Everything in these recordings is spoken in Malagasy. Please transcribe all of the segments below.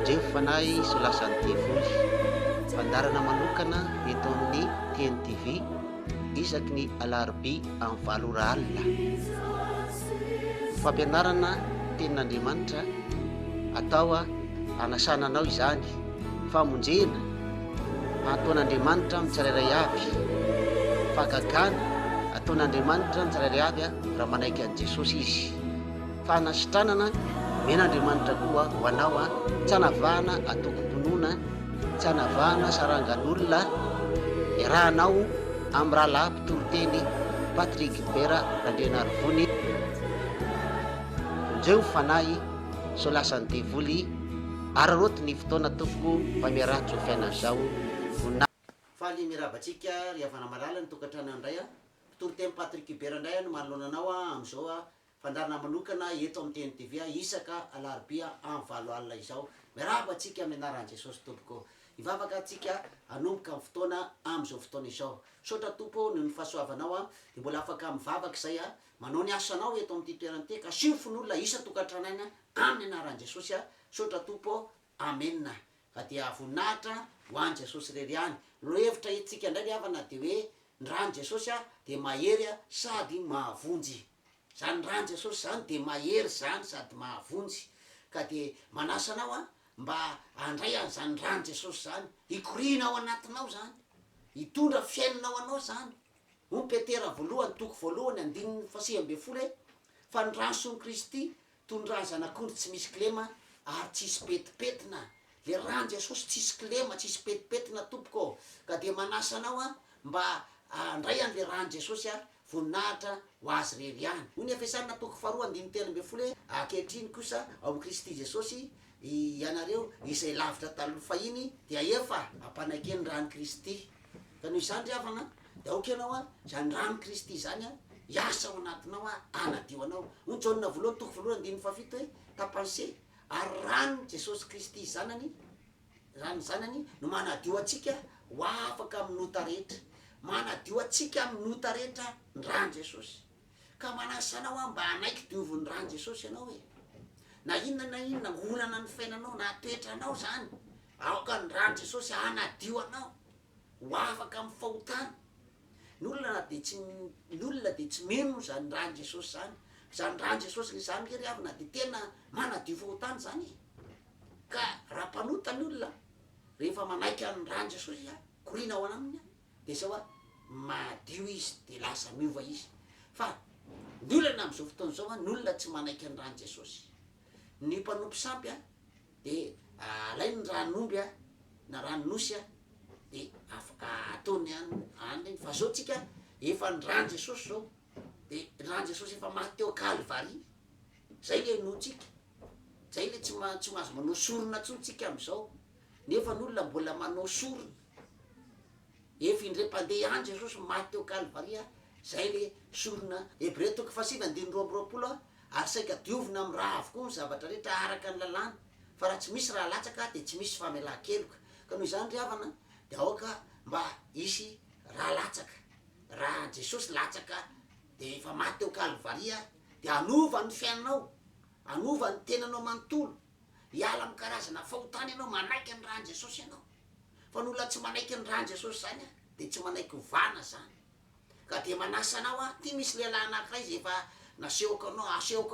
Ndreo fanahy solasan'ny devoly fandarana manokana eto amin'ny TNTV isaky ny alarobia amin'ny 7 alina. Fampianarana tenin'Andriamanitra atao anasananao izany, famonjena ataon'Andriamanitra mitsirairay avy, fagagana ataon'Andriamanitra mitsirairay avy raha manaiky an'i Jesosy izy, fanasitranana men'Andriamanitra koa ho anao tsy hanavahana atokom-pinoana, tsy hanavahana sarangan'olona, iarahanao amin'ny rahalahy mpitoroteny Patrik Bera Randrianarivony. Ndreo fanahy solasan'ny devoly araroty ny fotoana tompoko mba miarahatso fiainan'izao faly mirabantsika ry havana malala ny tokantrano indray mpitoroteny Patrik Bera indray no manoloananao amin'izao fandarana manokana eto amin'ny TNTV isaka alarobia amin'ny 7 alina izao. Miarahaba antsika amin'ny anaran'i Jesosy tompoko, hivavaka antsika hanomboka amin'ny fotoana amin'izao fotoana izao. Sotra tompo noho ny fahasoavanao dia mbola afaka mivavaka izay manao ny asanao eto amin'ity toerana ity ka sy fon'olona isa tokantranaina amin'ny anaran'i Jesosy sotra tompo, amenna. Ka dia voninahitra ho an'i Jesosy rery ihany. Lo hevitra itsika indray ry havana dia hoe ny ran'i Jesosy dia mahery sady mahavonjy. Zany ran'i Jesosy zany dia mahery zany sady mahavonjy. Ka dia manasa anao mba handray an'izany ran'i Jesosy zany, hikorina ao anatinao zany, hitondra fiainanao anao zany. Ho Petera voalohany toko voalohany 9:20 fa ny rano son'i Kristy tondrany zanak'ondry tsy misy kilema ary tsisy petipetina. Le ran'i Jesosy tsisy kilema, tsisy petipetina tompoko. Ka dia manasa anao mba handray an'le ran'i Jesosy voninahitra ho azy rery ihany. Hoy ny Efesana toko 2:13 ankehitriny kosa ao amin'i Kristy Jesosy ianareo izay lavitra taloha fahiny dia efa ampanaiky ny ran'i Kristy. Ka noho izany ry havana dia aoka ianao zany ran'i Kristy zany hiasa ao anatinao anadio anao. Hoy Jaona voalohany toko 2:7 hoe tapanse ary rano Jesosy Kristy zanany, rano zanany no manadio atsika ho afaka amin'ny nota rehetra, manadio atsika amin'ny nota rehetra ny ran'i Jesosy. Ka manasa anao mba hanaiky dioviny ran'i Jesosy ianao na inona olana ny fiainanao na toetranao zany, aoka ny ran'i Jesosy hanadio anao ho afaka amin'ny fahotana. Ny olona dia tsy mino zany ran'i Jesosy zany. Zany ran'i Jesosy zany ry havana dia tena manadio fahotana zany. Ka raha mpanota ny olona rehefa manaiky amin'ny ran'i Jesosy korina ao anaminy dia zao madio izy dia lasa miova izy. Fa ny olana amin'izao fotoana zao ny olona tsy manaiky ny ran'i Jesosy. Ny mpanompo sampy dia alay ny ranomby na ranonosy dia ataony any fa zao tsika efa ny ran'i Jesosy zao dia ran'i Jesosy efa maty teo Kalvary. Zay le notsika, zay le tsy mahazo manao sorona ntsony tsika amin'izao. Nefa ny olona mbola manao sorona. Efa indre-pandeha any Jesosy maty teo Kalvary zay le sorona. Hebreo toko 7:2 ary saika diovina amin'ny raha avokoa ny zavatra rehetra araka ny lalàna, fa raha tsy misy raha latsaka dia tsy misy famelan-keloka. Ka noho izany ry havana dia aoka mba hisy raha latsaka. Raha Jesosy latsaka dia efa maty teo Kalvary dia anova ny fiainanao, anova ny tenanao manontolo, hiala amin'ny karazana fahotana ianao, manaiky ny ran'i Jesosy ianao. Fa ny olona tsy manaiky ny ran'i Jesosy zany dia tsy manaiky hovana zany. Ka dia manasa anao ty misy lehilahy anankiray izy efa asehoko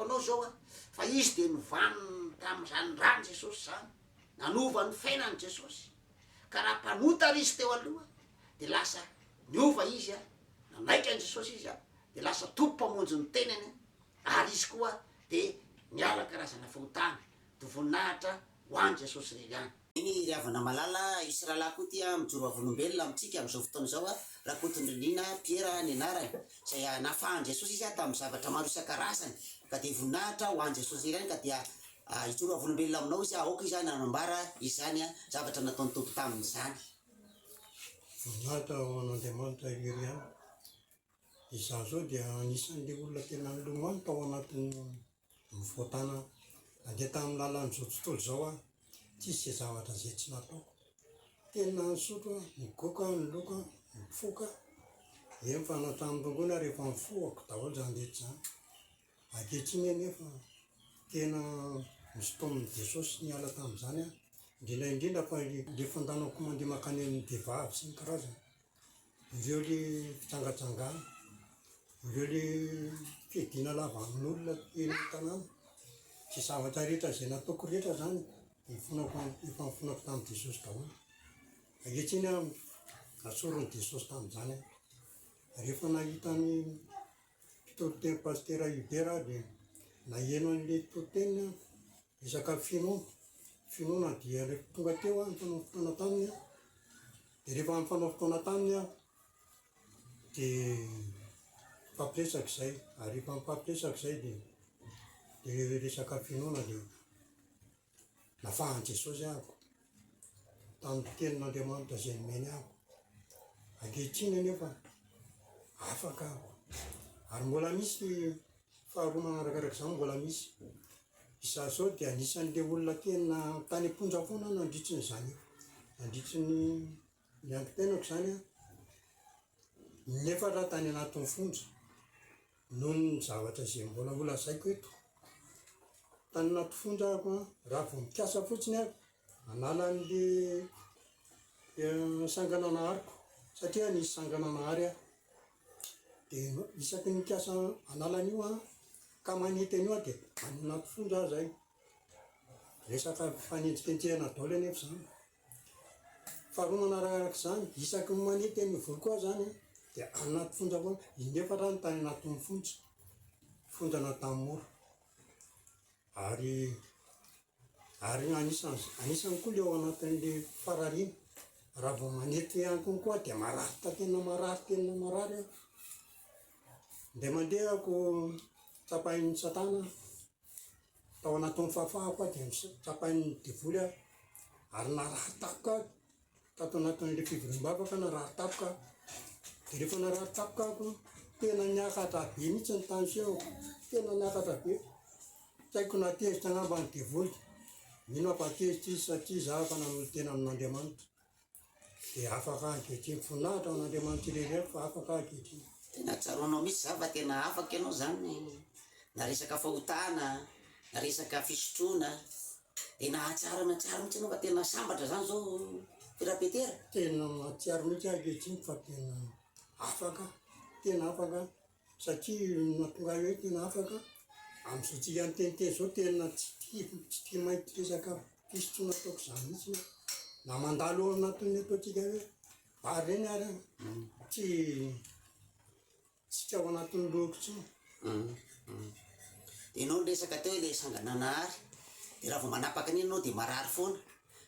anao zao fa izy dia novaniny tamin'izany ran'i Jesosy zany, nanova ny fiainan'i Jesosy. Ka raha mpanota izy teo aloha dia lasa niova izy nanaiky an'i Jesosy izy dia lasa tompo mpamonjy ny tenany ary izy koa dia niala karazana fahotana. Dia voninahitra ho an'i Jesosy rery ihany. Iny ry havana malala isy rahalahy koa tia mijoro avolombelona amintsika amin'izao fotoana izao Rakotondrinina Piera ny anarany izay nafahan'i Jesosy izy tamin'ny zavatra maro isan-karazany. Ka dia voninahitra ho an'i Jesosy rery ihany. Ka dia ijoro avolombelona aminao izy aoka izy nanambara izany zavatra nataony tompo tamin'izany. Voninahitra ho an'Andriamanitra rery ihany. Izaho zao dia anisan'ilay olona tena milomano tao anatin'ny fahotana. Andeha tamin'ny lalan'izao tontolo izao tsisy izay zavatra izay tsy nataoko. Tena nisotro, nigoaka, niloka, nifoka. Fa natramin'ny rongona rehefa mifohako daholo zany rehetra zany. Ankehitriny anefa tena misy taon'i Jesosy niala tamin'izany indrindra fa le fandanako mandeha makany amin'ny vehivavy sy ny karazana, ireo le fitsangatsangana, ireo le fiadiana lava amin'olona eny tanàna, sy zavatra rehetra izay nataoko rehetra zany efa nifonako tamin'i Jesosy daholo. Ankehitriny aho nasorony Jesosy tamin'izany aho. Rehefa nahitany mpitoloteny pastera Hubert dia naheno an'ilay toloteny resaka finoana dia rehefa tonga teo aho nifanao fotoana taminy aho. Dia rehefa nifanao fotoana taminy aho dia mifampiresaka izay, ary rehefa mifampiresaka izay dia resaka finoana dia nafahan'i Jesosy ahako tamin'ny tenin'Andriamanitra izay nomeny ahako. Ankehitriny anefa afaka ahako, ary mbola misy faharoa manarakaraka izany, mbola misy izaho zao dia anisan'ilay olona tena tany am-ponja foana nandritry n'izany, nandritry ny androm-piainako izany a, nefa raha tany anatin'ny fonja noho ny zavatra izay mbola holazaiko eto. Tany anaty fonja ahako a, raha vao mikasa fotsiny ahako hanala an'le sangana nahariko, satria nisy sangana nahary aho, dia isaky ny mikasa hanala an'io a ka manety an'io a dia any anaty fonja aho zay. Resaka fanenjikenjehana daholo anefa izany. Faharoa manarakaraka izany, isaky ny manety an'io voly koa zany dia any anaty fonja foana, nefa raha ny tany anatin'ny fonja natany mora. Ary anisany koa le ao anatin'le farariana, raha vao manety ankony koa dia mararitra tena marary aho. Dia mandeha ako tsapahin'ny Satana tao anatin'ny fafahako aho, dia tsapahin'ny diavoly aho, ary narary tapoka aho tato anatin'le fivoriam-bavaka, narary tapoka aho. Dia rehefa narary tapoka ahako tena niakatra be mihitsy ny tany seho, tena niakatra be. Tsy haiko natezitra angamba ny diavoly, mino aho fa tezitra izy satria izaho afa nanolo tena amin'Andriamanitra. Dia afaka ankehitriny, voninahitra ao an'Andriamanitra irery fa afaka ankehitriny. Tena tsaroanao mihitsy za fa tena afaka ianao zany, na resaka fahotana, na resaka fisotroana, tena tsara mihitsy ianao fa tena sambatra zany zao Fira-Petera. Tena mahatsiaro mihitsy ankehitriny fa tena afaka satria natonga hoe tena afaka amin'izao tsika niteniteny zao, tena tsy tia mahita resaka fisotroana ataoko izany mihitsy, na mandalo ao anatin'ny ataontsika hoe vary reny ary tsy ao anatin'ny lohako intsony. Ianao ny resaka teo le sangananahary, dia raha vao manapaka an'iny ianao dia marary foana.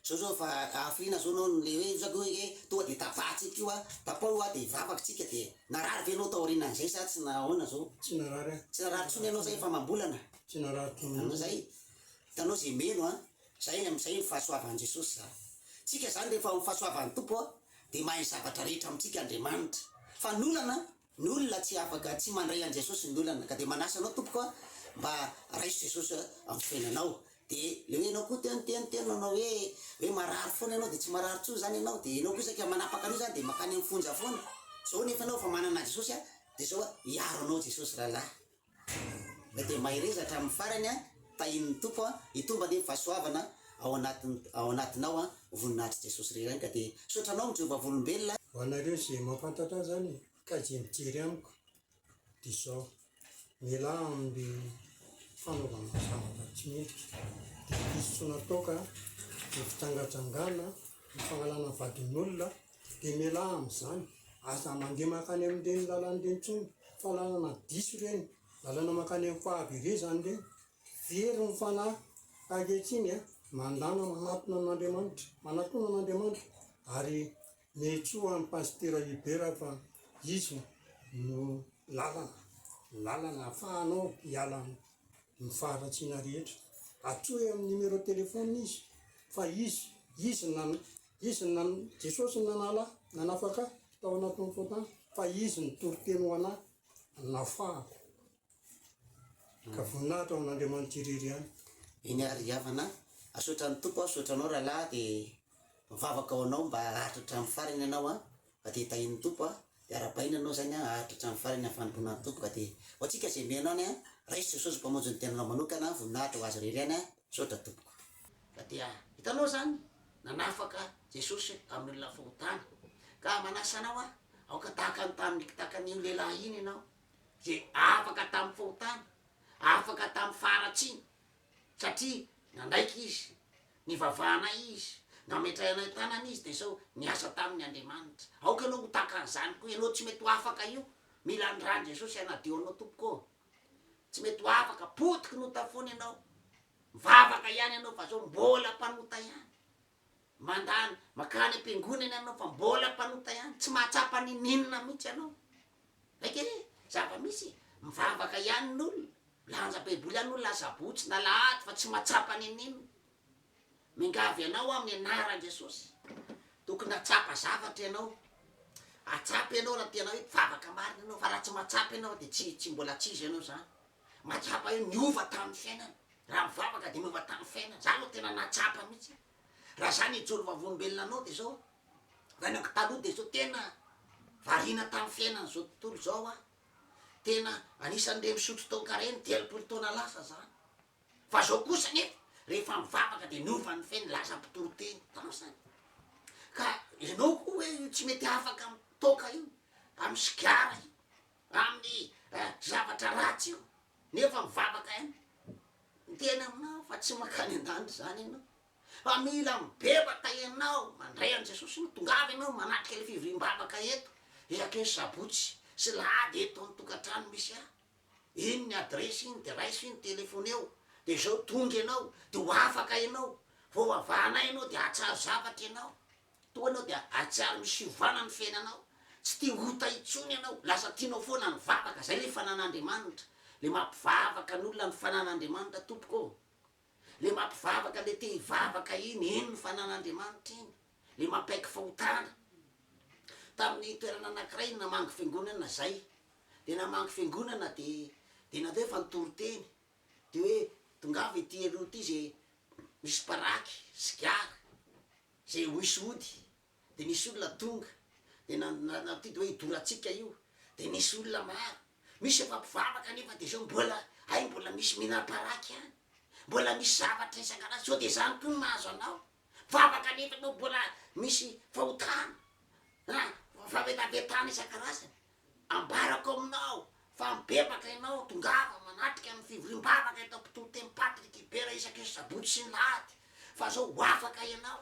Zao fa afrina zao anao le hoe zako hoe tonga dia tapahatsika io a, tapao a dia hivavaka tsika, dia narary ve anao tao aorianan'izay sa tsy nahoana zao? Tsy narary aho. Tsy narary tsony ianao zay fa mambolana. Tsy narary tsony. Anao zay hitanao zay meno a, zay ny fahasoavan'i Jesosy za. Tsika zany rehefa fahasoavan'ny Tompo a dia mahay zavatra rehetra amintsika Andriamanitra. Fa ny olona tsy afaka, tsy mandray an' Jesosy ny olana, ka dia manasa anao Tompo koa mba raiso Jesosy amin'ny fiainanao. Dia le hoe anao koa tenanao hoe marary foana ianao dia tsy marary tsony zany ianao, dia ianao koa saika manapaka an'io zany dia makany amin'ny fonja foana. Zao nefa anao fa manana Jesosy a, dia zao a hiaro anao Jesosy rahalahy. Dia mahirezatra amin'ny farany a, tahin'ny Tompo a hitomba ny fahasoavana ao anatinao a, voninahitry Jesosy reny. Ka dia sotranao amin'ny Jehovah volombelona. Ho anareo izay mampantatra zany ka izay mijery amiko dia izao, mila amin'ny fanaovana zavatra tsy mety, dia fisotroana ataoka, ny fitsangatsangana, ny fangalana vadin'olona, dia mila amin'izany aza mandeha makany amin'ireny lalan'ireny tsony, fa lalana diso ireny, lalana makany amin'ny fahaverezana ireny, very ny fanahy. Ankehitriny a mandana manatona an'Andriamanitra, ary mihetsoa amin'ny pastera Hubert fa izy no lalana ahafahanao hiala ny faharatsiana rehetra. Atsoy amin'ny numéro telefônina izy fa Jesosy nanafaka tao anatin'ny fotana, fa izy ny toriteny ho anahy nafahako. Ka voninahitra ao an'Andriamanitra irery ihany. Iny ary havana asotran'ny Tompo, asotranao rahalahy, dia mivavaka ao anao mba aharitra hatramin'ny farany ianao a, ka dia tahin'ny Tompo a, dia arapaina anao zany a aharitra hatramin'ny farany amin'ny fanomponan'ny Tompo. Ka dia ho antsika izay menao any a, raiso Jesosy mpamonjy ny tenanao manokana, voninahitra ho azy irery any a, sotra tompoko. Ka dia hitanao zany nanafaka jesosy amin'olona fahotana ka manasanao a aoka tahakany tamin'nykitakan'io lehilahy iny ianao ze afaka tamin'ny fahotana afaka tamin'ny faratsiny satria nandraiky izy nivavahana izy nametray anay tanana izy de sao niasa tamin'ny Andriamanitra aoka anao ho takan'izany koa ianao tsy mety ho afaka io mila andrany Jesosy anadio anao tompoko tsy mety ho afaka potiky nota foana ianao mivavaka ihany ianao fa zao mbola mpanota ihany mandany makany am-piangonana ianao fa mbola mpanota ihany tsy mahatsapa nininona mihitsy ianao raiky zava-misy mivavaka ihany n'olona lanja baiboly ihany olo lazabotsy na lahady fa tsy mahatsapa nininona mingavy ianao amin'ny anaran Jesosy tokony atsapa zavatra ianao atsapy ianao raha tianao hoe mivavaka marina ianao fa raha tsy mahatsapa ianao de tsy mbola tsizy ianao zany mahatsapa io miova tamin'ny fiainana raha mivavaka de miova tamin'ny fiainana zany no tena natsapa mihitsy raha zany ijoro vavolombelona anao de zao vanako taloha de zao tena variana tamin'ny fiainana zao tontolo zao a tena anisan'le misotro tao-kareny 30 taona lasa zany fa zao kosa nefa rehefa mivavaka de miova ny fiainana lasa mpitoroteny tano zany ka ianao koa hoe tsy mety afaka toka io amin'ny sigara io amin'ny zavatra ratsy io nefa mivavaka ihany tena aminao fa tsy makany an-danitra zany ianao fa mila mibebaka ianao mandray an' Jesosy no tongavy ianao manatrika le fivoriam-bavaka eto isaky ny sabotsy sy lahady eto amin'ny tokantrano misy ah iny ny adresy iny de raiso iny telefoneo de zao tonga ianao de ho afaka ianao vao avana ianao de atsaro zavatra ianao toa anao de atsaro misy fiovana ny fiainanao tsy tia hota itsony ianao lasa tianao foana ny vavaka zay le fanan'Andriamanitra le mampivavaka n'olona ny fanan'Andriamanitra tompoko le mampivavaka le te hivavaka iny ny fanan'Andriamanitra iny le mampaiky fahotana tamin'ny toerana anankiray namangy fiangonana zay de namangy fiangonana de natao hoe fanotoroteny de hoe tongavy ty aloha ty ze misy paraky sigara ze hoisy ody de nisy olona tonga de ty de hoe hidoratsika io de nisy olona maro misy efa mpivavaka nefa de zao mbola mbola misy mihinam-paraky any mbola misy zavatra isan-karazany sao de zany koa mahazo anao vavaka nefa anao mbola misy fahotana favetavetana isan-karazany ambarako aminao fa mibebaka ianao tongava manatrika amin'ny fivoriam-bavaka eto ampitoteny Patriky Bera isaky ny sabotsy sy ny lahady fa zao ho afaka ianao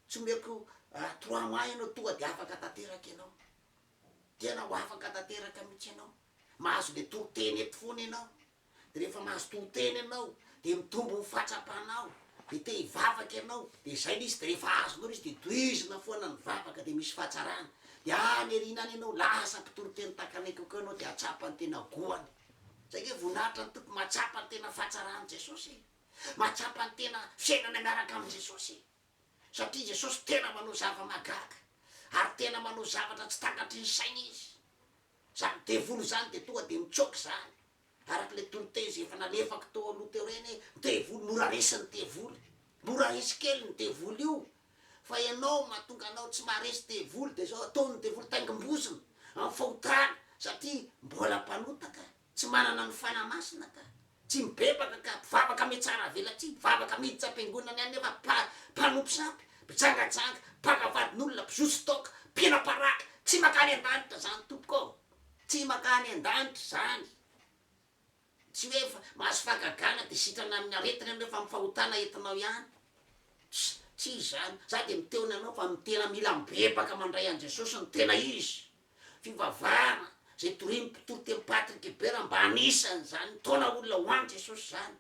tsy meko 3 mois ianao tonga de afaka tanteraka ianao tena ho afaka tanteraka mihitsy ianao mahazo le toroteny eto foana ianao de rehefa mahazo toroteny ianao de mitombo ny fahatsapanao de te hivavaka ianao de zay izy de rehefa azonao izy de toizina foana ny vavaka de misy fahatsarana de any erinany ianao lasa mpitoroteny takanaiky koa ianao de atsapa ny tena goany zay ke voninahitra ny tompo mahatsapa ny tena fahatsarany Jesosy mahatsapa ny tena fiainana miaraka amin' Jesosy satria Jesosy tena manao zava-magaga ary tena manao zavatra tsy takatry ny saina izy zany devolo zany de tonga de mitsoky zany araky le toroteny ze efa nalefako tao aloha teo reny devolo mora resy ny devolo mora resy kely ny devolo io fa ianao mahatonga anao tsy maharesy devolo de zao ataony devolo taingimbozina amin'ny fahotana satria mbola mpanotaka tsy manana ny fanamasina ka tsy mibebaka ka mpivavaka ame tsara velatsy mivavaka miditsy am-piangonana any nefa mpanompo sampy mpitsangajanga mpakavadin'olona mpizoso toka mpina-paraka tsy makany an-danitra zany tompoko tsy makany an-danitra zany tsy hoe mahazo fahagagana de sitrana amin'ny aretina nefa mifahotana entinao ihany tsy zany za de miteona anao fa mitena mila mibebaka mandray an' Jesosy ny tena izy fivavahana zay toroteny Patriky Bera mba anisany zany taona olona ho any Jesosy zany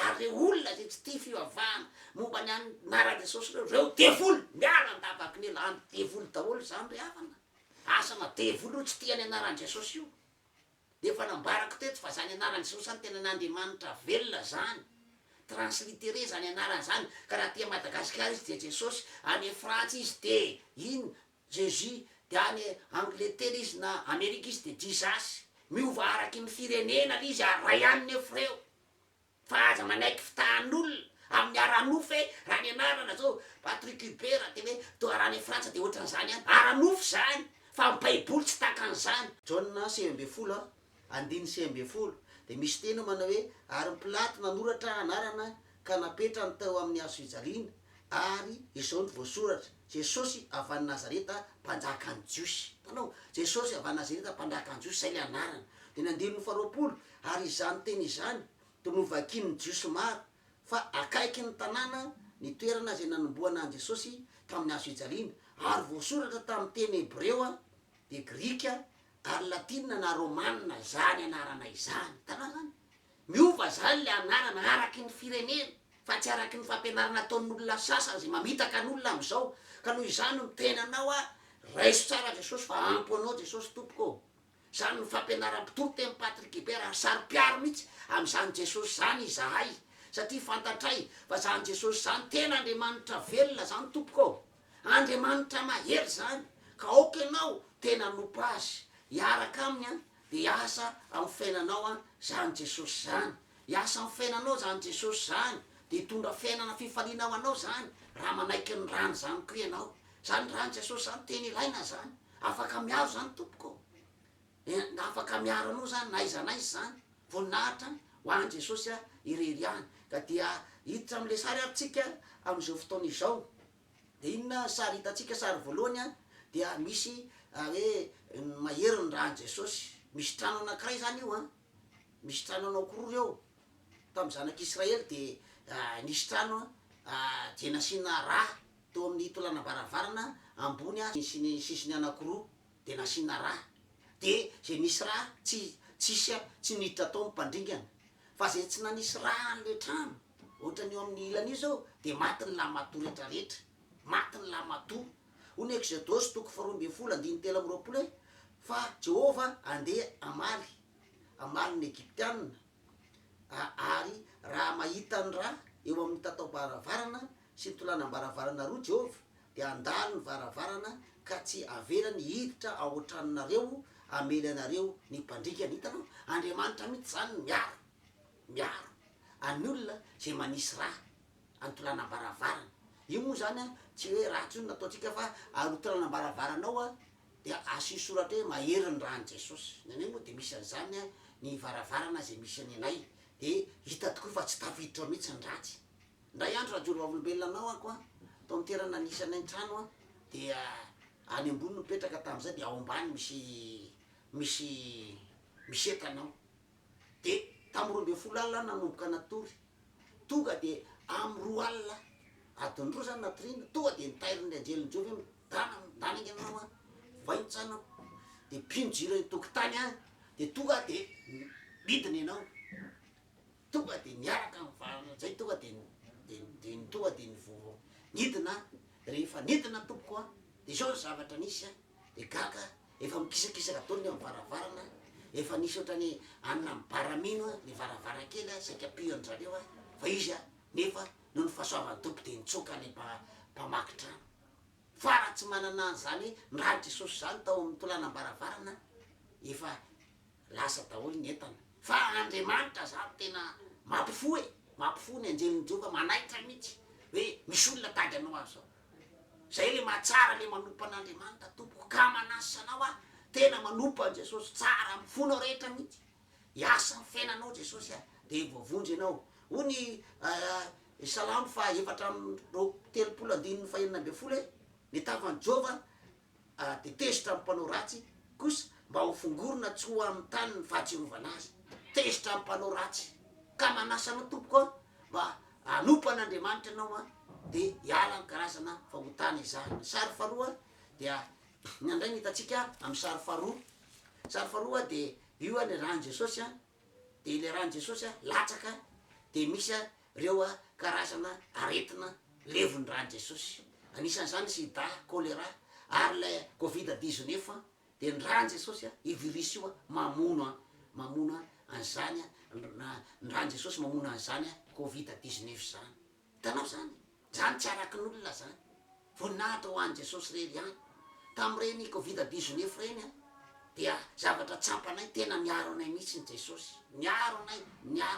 ary reo olona zay tsy tia fivavahana momba ny anaran' Jesosy reo devolo miala andavaky ny elany devolo daholo zany re havana asana devolo io tsy tia ny anaran' Jesosy io defa nambarako teto fa zany anaran' Jesosy zany tena n'Andriamanitra velona zany translitéré zany anarany zany ka raha tia Madagasikara izy de Jesosy any Frantsa izy de ino Jésus de any Angleterre izy na Amerika izy de Jesus miova araky ny firenena izy aray aniny efreo fa aza manaiky fitahan'olona amin'ny aranofo raha ny anarana zao Patriky Bera de hoe to arany Frantsa de ohatran'izany any aranofo zany fa baiboly tsy takan'izany Jauna 9 andiny 9 de misy teny manao hoe ary Pilato nanoratra anarana ka napetrany tao amin'ny hazo fijaliana ary izao ny voasoratra jesosy avy any nazareta mpanjaka ny jiosy. Tanao jesosy avy any nazareta mpanjaka ny jiosy, zay le anarany. De nandinin'ny faharoapolo ary izany teny izany de novakiny jiosy maro fa akaiky ny tanàna ny toerana zay nanomboana an jesosy tamin'ny hazo ijaliana. Ary voasoratra tamin'ny teny hebreo a de grika ary latina na romanina zany anarana izany. Tanao zany miova zany le anarana araky ny firenena fa tsy araky ny fampianarana ataon'olona sasany zay mamitaka n'olona am'izao. Ka noho izany no tenanao a raiso tsara jesosy fa ampo anao jesosy tompoko. Zany ny fampianaram-pitoro teny Patrick Hibert ary saro-piaro mihitsy am'izany jesosy zany izahay, satria fantatray fa zany jesosy zany tena Andriamanitra velona zany tompoko. Andriamanitra mahery zany ka aoka ianao tena nompo azy hiaraka aminy a de hiasa amin'ny fiainanao a zany jesosy zany, hiasa amin'ny fiainanao zany jesosy zany, de hitondra fiainana fifaliana ho anao zany raha manaiky ny rano zany ko ianao. Zany rano jesosy zany tena ilaina zany, afaka miaro zany tompoko, afaka miaro anao zany naiza naiza zany voninahitra ho an jesosy a irery any. Ka dia hiditra am'le sary arytsika am'izao fotoana izao. De inona sary hitatsika? Sary voalohany a dia misy hoe mahery ny rano jesosy. Misy trano anankiray zany io a, misy trano anankoroa eo tamin'ny zanak'Israely. De nisy trano je nasiana rà teo amin'ny tolanam-baravarana ambony a sy ny sisiny anankoroa de nasiana rà. De zay nisy rà tsisy a tsy niditra tao mipandringana, fa zay tsy nanisy rà an'le trano ohatrany eo amin'ny ilany io zao de maty ny lamatoa rehetrarehetra, maty ny lamatoa. Hoy Exodosy 12:13 fa Jehova andeha amaly ny Egyptianina ary raha mahita ny rà eo amin'ny tatao-baravarana sy ny tolanam-baravarana roa Jehova de andalo ny varavarana ka tsy averany hiditra ao an-tranonareo amely anareo ny mpandrikany. Hitanao Andriamanitra mihitsy zany miaro any olona zay manisy rà any tolanam-baravarana. Io moa zany a tsy hoe ratsy io nataotsika fa ary tolanam-baravaranao a de asio soratra hoe mahery ny rano jesosy. Neny moa de misy an'izany a ny varavarana zay misy any anay de hita tokoa fa tsy tafiditra mihitsy ny ratsy. Ndray andro raha joro vavolombelona anao ako a tao amin'ny toerana nisy anay trano a de any ambony mipetraka tam'izay de ao ambany misy etanao. De tamy 12 alina nanomboka natory, tonga de amy 2 alina adiny roa zany natorina tonga de nitairin'ny anjeliny Jehova hoe midananga anao a vaintsanao de mpino jiro eny tokotany a de tonga de midina ianao, tonga de niaraka mivarana zay tonga de tonga de nidina. Rehefa nidina tompoko a de zao ny zavatra nisy a de gaga efa mikisakisaka taony amy varavarana, efa nisy ohatrany anina mibaramino a le varavarakely a saika pio an zareo a fa izy a nefa noho ny fahasoavan'ny tompo de nitsoka le mpamaky trano. Fa raha tsy manana an'zany ny rano jesosy zany tao amin'ny tolanam-baravarana efa lasa daholo ny entana. Fa Andriamanitra zany tena mampifo ny anjeliny Jehova manaitra mihitsy hoe misy olona tady anao azy zao. Zay le mahatsara le manompo an'Andriamanitra tompoko ka manasa anao a tena manompo an jesosy tsara amy fonao rehetra mihitsy. Hiasa ny fiainanao jesosy a de voavondry anao. Hoy ny Salamo 4:30 ny tafan'i Jehova de tezitra amy mpanao ratsy kosa mba ho fongorona tsy ho amy tany ny fahatserovana azy. Tezitra amy mpanao ratsy ka manasa anao tompoko a mba hanompo an'Andriamanitra anao a de hiala ny karazana fahotana izany. Sary faharoa dia nyandray nitatsika amy sary faharoa de io a le rano jesosy a de le rano jesosy a latsaka de misy a reo a karazana aretina levon'ny rano jesosy. Anisan'izany sida, choléra ary le Covid-19 de ny rano jesosy a io virus io a mamono an'izany a ny rano jesosy mamono an'izany a Covid-19 zany. Hitanao zany tsy araky n'olona zany, voninahitra ho an jesosy rery any tam'ireny Covid-19 reny a dia zavatra tsampanay tena miaro anay mihitsy ny jesosy, miaro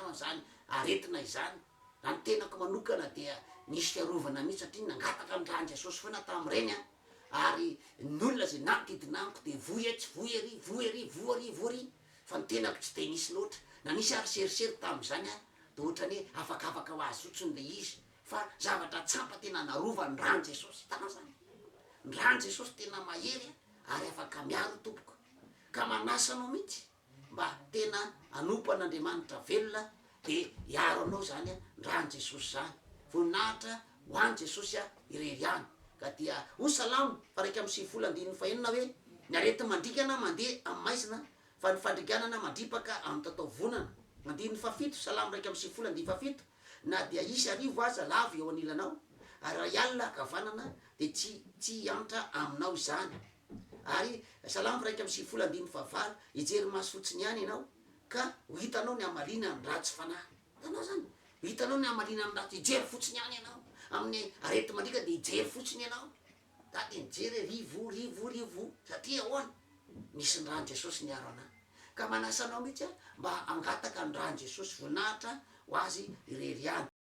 an'izany aretina izany. Raha ny tenako manokana dia nisy fiarovana mihitsy satria nangataka ny rano jesosy foana tam'ireny a ary ny olona zay nampididina amiko de voery fa ny tenako tsy de nisy loatra na nisy ary serisery tam'izany a de ohatrany hoe afakafaka ho azy fotsiny le izy fa zavatra tsapa tena narova ny rano Jesosy tana zany. Ny rano Jesosy tena mahery ary afaka miaro tompoko, ka manasanao mihitsy mba tena anompo an'Andriamanitra velona de hiaro anao zany ny rano Jesosy zany. Voninahitra ho any Jesosy irery any. Ka dia ho salamo fa 1:25 hoe ny arety mandrikana mandeha amin'ny maizina fa ny fandriganana mandripaka amin'ny tataovonana. 17 salamo 1:27 na dia isy arivo aza lava eo anilanao ary raha alina akavanana de tsy antra aminao izany. Ary salamo 1:25 ijery maso fotsiny ihany ianao ka ho hitanao ny amarina ny ratsy fanahy. Tanao zany, ho hitanao ny amarina ny ratsy, ijery fotsiny ihany ianao amin'ny arety mandrika de ijery fotsiny ianao. Dady nijery rivo satria ahoana misy ny rano Jesosy niaro anahy. Ka manasanao mihitsy mba angataka ny rano Jesosy, voninahitra ho azy irery any.